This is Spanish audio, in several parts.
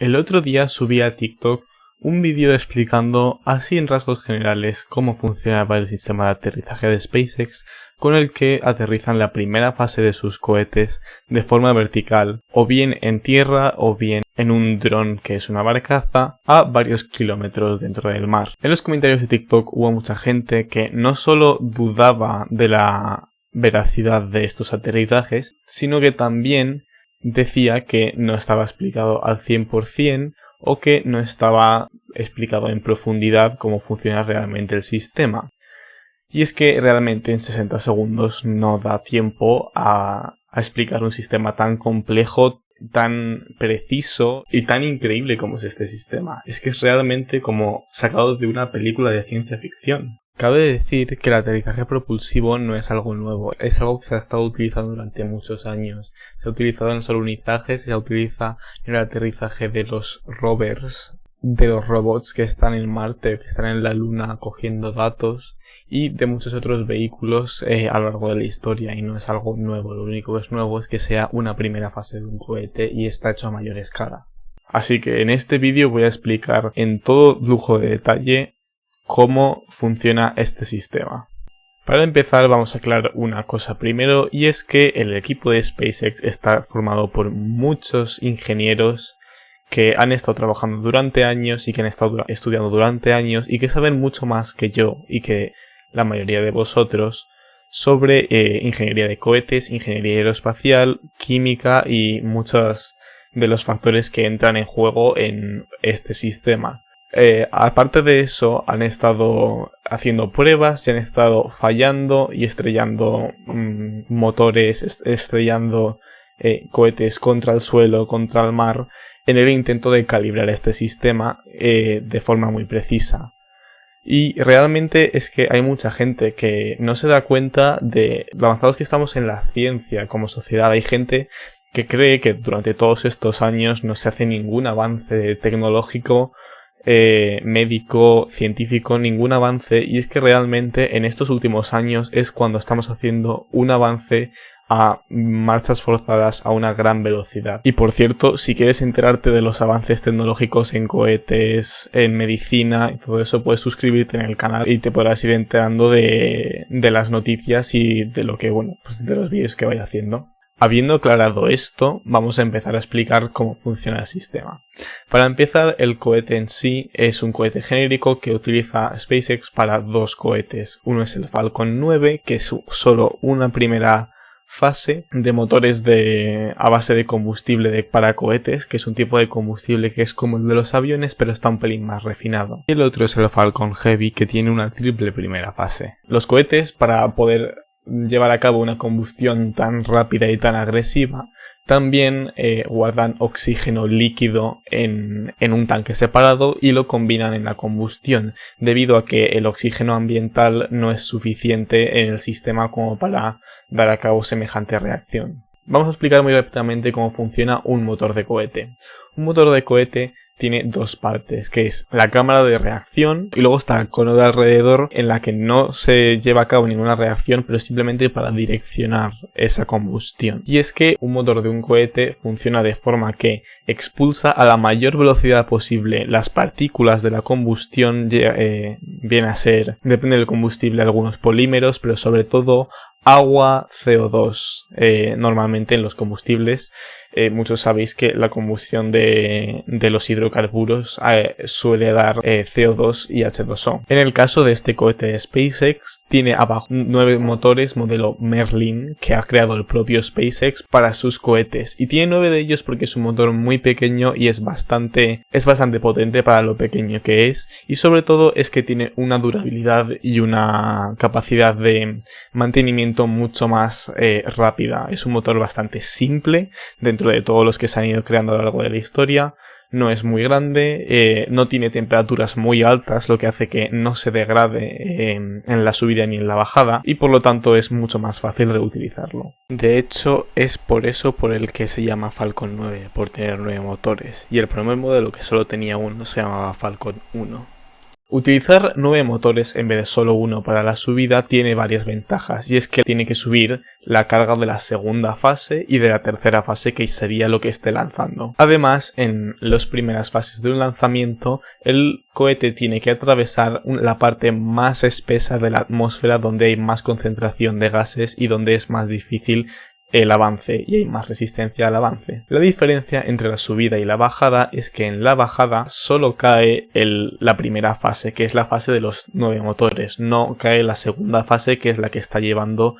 El otro día subí a TikTok un vídeo explicando así en rasgos generales cómo funcionaba el sistema de aterrizaje de SpaceX con el que aterrizan la primera fase de sus cohetes de forma vertical, o bien en tierra o bien en un dron que es una barcaza a varios kilómetros dentro del mar. En los comentarios de TikTok hubo mucha gente que no solo dudaba de la veracidad de estos aterrizajes, sino que también decía que no estaba explicado al 100% o que no estaba explicado en profundidad cómo funciona realmente el sistema. Y es que realmente en 60 segundos no da tiempo a explicar un sistema tan complejo, tan preciso y tan increíble como es este sistema. Es que es realmente como sacado de una película de ciencia ficción. Cabe decir que el aterrizaje propulsivo no es algo nuevo, es algo que se ha estado utilizando durante muchos años. Se ha utilizado en el alunizaje, se utiliza en el aterrizaje de los rovers, de los robots que están en Marte, que están en la Luna cogiendo datos, y de muchos otros vehículos a lo largo de la historia, y no es algo nuevo. Lo único que es nuevo es que sea una primera fase de un cohete y está hecho a mayor escala. Así que en este vídeo voy a explicar en todo lujo de detalle cómo funciona este sistema. Para empezar vamos a aclarar una cosa primero, y es que el equipo de SpaceX está formado por muchos ingenieros que han estado trabajando durante años y que han estado estudiando durante años y que saben mucho más que yo y que la mayoría de vosotros sobre ingeniería de cohetes, ingeniería aeroespacial, química y muchos de los factores que entran en juego en este sistema. Aparte de eso, han estado haciendo pruebas y han estado fallando y estrellando motores, estrellando cohetes contra el suelo, contra el mar, en el intento de calibrar este sistema de forma muy precisa. Y realmente es que hay mucha gente que no se da cuenta de lo avanzados que estamos en la ciencia como sociedad. Hay gente que cree que durante todos estos años no se hace ningún avance tecnológico, médico, científico, ningún avance, y es que realmente en estos últimos años es cuando estamos haciendo un avance a marchas forzadas a una gran velocidad. Y por cierto, si quieres enterarte de los avances tecnológicos en cohetes, en medicina y todo eso, puedes suscribirte en el canal y te podrás ir enterando de las noticias y de lo que, pues de los vídeos que vaya haciendo. Habiendo aclarado esto, vamos a empezar a explicar cómo funciona el sistema. Para empezar, el cohete en sí es un cohete genérico que utiliza SpaceX para dos cohetes. Uno es el Falcon 9, que es solo una primera fase de motores a base de combustible para cohetes, que es un tipo de combustible que es como el de los aviones, pero está un pelín más refinado. Y el otro es el Falcon Heavy, que tiene una triple primera fase. Los cohetes, para poder llevar a cabo una combustión tan rápida y tan agresiva, también guardan oxígeno líquido en un tanque separado y lo combinan en la combustión, debido a que el oxígeno ambiental no es suficiente en el sistema como para dar a cabo semejante reacción. Vamos a explicar muy rápidamente cómo funciona un motor de cohete. Un motor de cohete tiene dos partes, que es la cámara de reacción y luego está el cono de alrededor, en la que no se lleva a cabo ninguna reacción, pero simplemente para direccionar esa combustión. Y es que un motor de un cohete funciona de forma que expulsa a la mayor velocidad posible las partículas de la combustión, viene a ser, depende del combustible, algunos polímeros, pero sobre todo agua, CO2, normalmente en los combustibles. Muchos sabéis que la combustión de los hidrocarburos suele dar CO2 y H2O. En el caso de este cohete de SpaceX, tiene abajo 9 motores modelo Merlin que ha creado el propio SpaceX para sus cohetes. Y tiene 9 de ellos porque es un motor muy pequeño y es bastante potente para lo pequeño que es. Y sobre todo es que tiene una durabilidad y una capacidad de mantenimiento mucho más rápida. Es un motor bastante simple dentro de todos los que se han ido creando a lo largo de la historia. No es muy grande, no tiene temperaturas muy altas, lo que hace que no se degrade en la subida ni en la bajada, y por lo tanto es mucho más fácil reutilizarlo. De hecho, es por eso por el que se llama Falcon 9, por tener 9 motores, y el primer modelo que solo tenía uno se llamaba Falcon 1. Utilizar 9 motores en vez de solo uno para la subida tiene varias ventajas, y es que tiene que subir la carga de la segunda fase y de la tercera fase, que sería lo que esté lanzando. Además, en las primeras fases de un lanzamiento, el cohete tiene que atravesar la parte más espesa de la atmósfera, donde hay más concentración de gases y donde es más difícil el avance y hay más resistencia al avance. La diferencia entre la subida y la bajada es que en la bajada solo cae la primera fase, que es la fase de los 9 motores, no cae la segunda fase, que es la que está llevando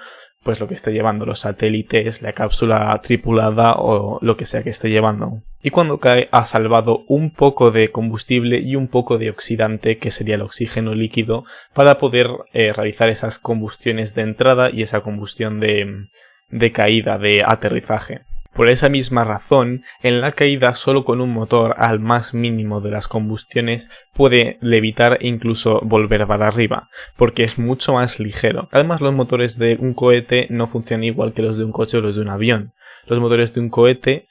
lo que esté llevando los satélites, la cápsula tripulada o lo que sea que esté llevando. Y cuando cae ha salvado un poco de combustible y un poco de oxidante, que sería el oxígeno líquido, para poder realizar esas combustiones de entrada y esa combustión de caída, de aterrizaje. Por esa misma razón, en la caída solo con un motor al más mínimo de las combustiones puede levitar e incluso volver para arriba, porque es mucho más ligero. Además, los motores de un cohete no funcionan igual que los de un coche o los de un avión. Los motores de un cohete,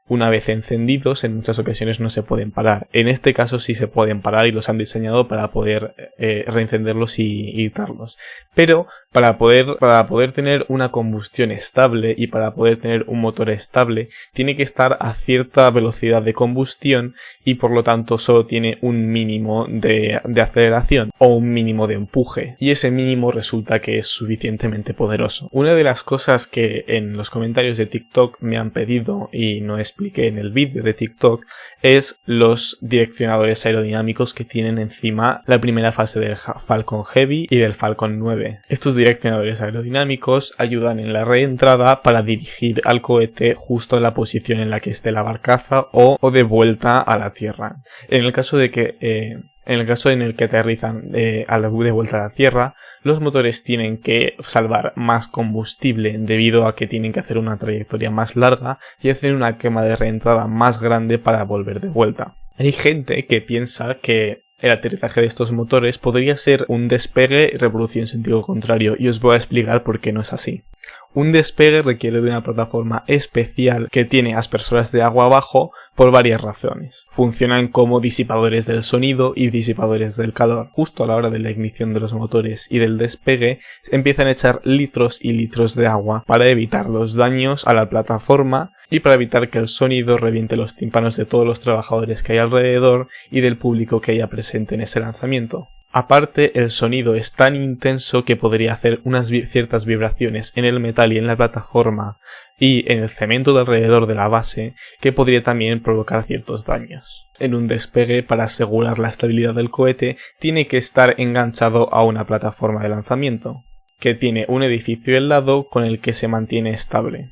una vez encendidos, en muchas ocasiones no se pueden parar. En este caso sí se pueden parar y los han diseñado para poder reencenderlos y quitarlos. Pero para poder tener una combustión estable y para poder tener un motor estable, tiene que estar a cierta velocidad de combustión y por lo tanto solo tiene un mínimo de aceleración o un mínimo de empuje. Y ese mínimo resulta que es suficientemente poderoso. Una de las cosas que en los comentarios de TikTok me han pedido y no expliqué en el vídeo de TikTok es los direccionadores aerodinámicos que tienen encima la primera fase del Falcon Heavy y del Falcon 9. Estos direccionadores aerodinámicos ayudan en la reentrada para dirigir al cohete justo en la posición en la que esté la barcaza o de vuelta a la Tierra. En el caso en el que aterrizan de vuelta a la Tierra, los motores tienen que salvar más combustible debido a que tienen que hacer una trayectoria más larga y hacer una quema de reentrada más grande para volver de vuelta. Hay gente que piensa que el aterrizaje de estos motores podría ser un despegue y revolución en sentido contrario, y os voy a explicar por qué no es así. Un despegue requiere de una plataforma especial que tiene aspersores de agua abajo por varias razones. Funcionan como disipadores del sonido y disipadores del calor. Justo a la hora de la ignición de los motores y del despegue empiezan a echar litros y litros de agua para evitar los daños a la plataforma y para evitar que el sonido reviente los tímpanos de todos los trabajadores que hay alrededor y del público que haya presente en ese lanzamiento. Aparte, el sonido es tan intenso que podría hacer ciertas vibraciones en el metal y en la plataforma y en el cemento de alrededor de la base que podría también provocar ciertos daños. En un despegue, para asegurar la estabilidad del cohete, tiene que estar enganchado a una plataforma de lanzamiento, que tiene un edificio al lado con el que se mantiene estable.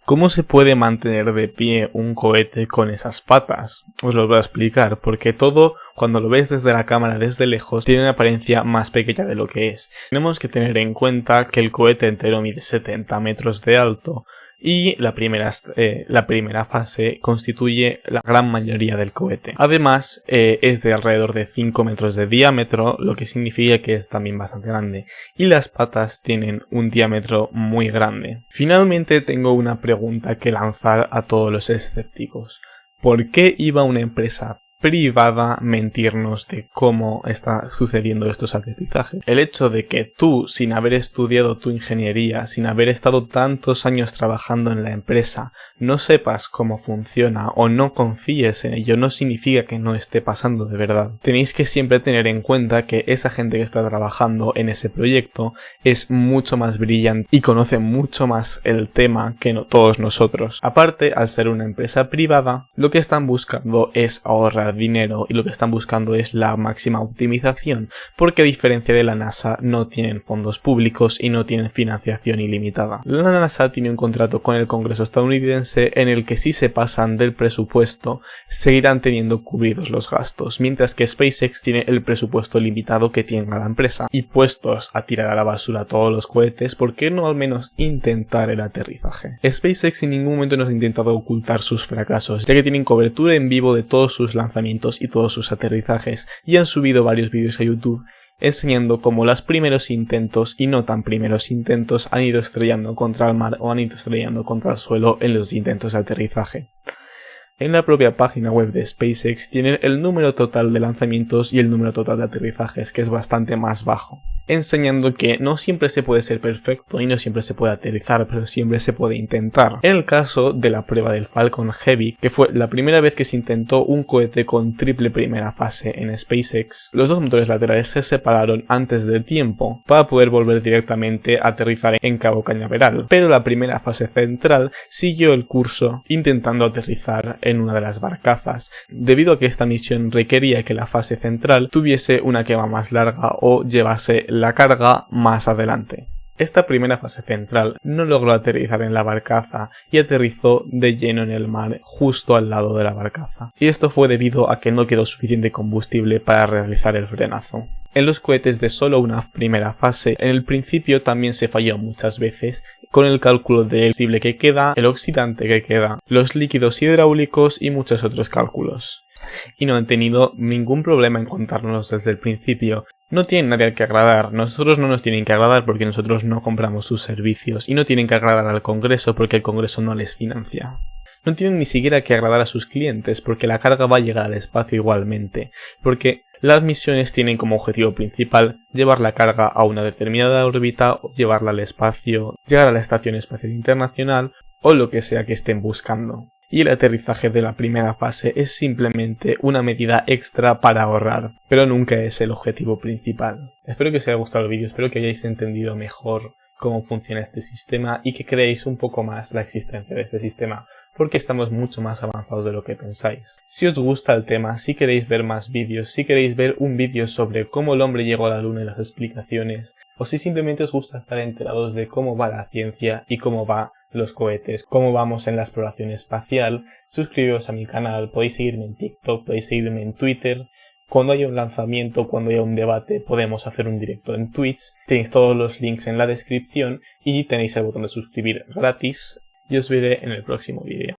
¿Cómo se puede mantener de pie un cohete con esas patas? Os lo voy a explicar, porque todo, cuando lo ves desde la cámara desde lejos, tiene una apariencia más pequeña de lo que es. Tenemos que tener en cuenta que el cohete entero mide 70 metros de alto, y la primera fase constituye la gran mayoría del cohete. Además, es de alrededor de 5 metros de diámetro, lo que significa que es también bastante grande, y las patas tienen un diámetro muy grande. Finalmente tengo una pregunta que lanzar a todos los escépticos. ¿Por qué iba una empresa privada mentirnos de cómo está sucediendo estos aterrizajes? El hecho de que tú, sin haber estudiado tu ingeniería, sin haber estado tantos años trabajando en la empresa, no sepas cómo funciona o no confíes en ello, no significa que no esté pasando de verdad. Tenéis que siempre tener en cuenta que esa gente que está trabajando en ese proyecto es mucho más brillante y conoce mucho más el tema que todos nosotros. Aparte, al ser una empresa privada, lo que están buscando es ahorrar dinero y lo que están buscando es la máxima optimización, porque a diferencia de la NASA no tienen fondos públicos y no tienen financiación ilimitada. La NASA tiene un contrato con el Congreso estadounidense en el que si se pasan del presupuesto seguirán teniendo cubridos los gastos, mientras que SpaceX tiene el presupuesto limitado que tiene la empresa. Y puestos a tirar a la basura todos los cohetes, ¿por qué no al menos intentar el aterrizaje? SpaceX en ningún momento nos ha intentado ocultar sus fracasos, ya que tienen cobertura en vivo de todos sus lanzamientos y todos sus aterrizajes, y han subido varios vídeos a YouTube enseñando cómo los primeros intentos y no tan primeros intentos han ido estrellando contra el mar o han ido estrellando contra el suelo en los intentos de aterrizaje. En la propia página web de SpaceX tienen el número total de lanzamientos y el número total de aterrizajes, que es bastante más bajo, enseñando que no siempre se puede ser perfecto y no siempre se puede aterrizar, pero siempre se puede intentar. En el caso de la prueba del Falcon Heavy, que fue la primera vez que se intentó un cohete con triple primera fase en SpaceX, los dos motores laterales se separaron antes de tiempo para poder volver directamente a aterrizar en Cabo Cañaveral, pero la primera fase central siguió el curso intentando aterrizar en una de las barcazas, debido a que esta misión requería que la fase central tuviese una quema más larga o llevase la carga más adelante. Esta primera fase central no logró aterrizar en la barcaza y aterrizó de lleno en el mar justo al lado de la barcaza, y esto fue debido a que no quedó suficiente combustible para realizar el frenazo. En los cohetes de solo una primera fase, en el principio también se falló muchas veces con el cálculo del combustible que queda, el oxidante que queda, los líquidos hidráulicos y muchos otros cálculos. Y no han tenido ningún problema en contárnoslos desde el principio. No tienen nadie al que agradar, nosotros no nos tienen que agradar porque nosotros no compramos sus servicios, y no tienen que agradar al Congreso porque el Congreso no les financia. No tienen ni siquiera que agradar a sus clientes porque la carga va a llegar al espacio igualmente, porque las misiones tienen como objetivo principal llevar la carga a una determinada órbita, o llevarla al espacio, llegar a la Estación Espacial Internacional o lo que sea que estén buscando. Y el aterrizaje de la primera fase es simplemente una medida extra para ahorrar, pero nunca es el objetivo principal. Espero que os haya gustado el vídeo, espero que hayáis entendido mejor cómo funciona este sistema y que creéis un poco más la existencia de este sistema, porque estamos mucho más avanzados de lo que pensáis. Si os gusta el tema, si queréis ver más vídeos, si queréis ver un vídeo sobre cómo el hombre llegó a la luna y las explicaciones, o si simplemente os gusta estar enterados de cómo va la ciencia y cómo va los cohetes, cómo vamos en la exploración espacial, suscribiros a mi canal, podéis seguirme en TikTok, podéis seguirme en Twitter. Cuando haya un lanzamiento, cuando haya un debate, podemos hacer un directo en Twitch. Tenéis todos los links en la descripción y tenéis el botón de suscribir gratis. Y os veré en el próximo vídeo.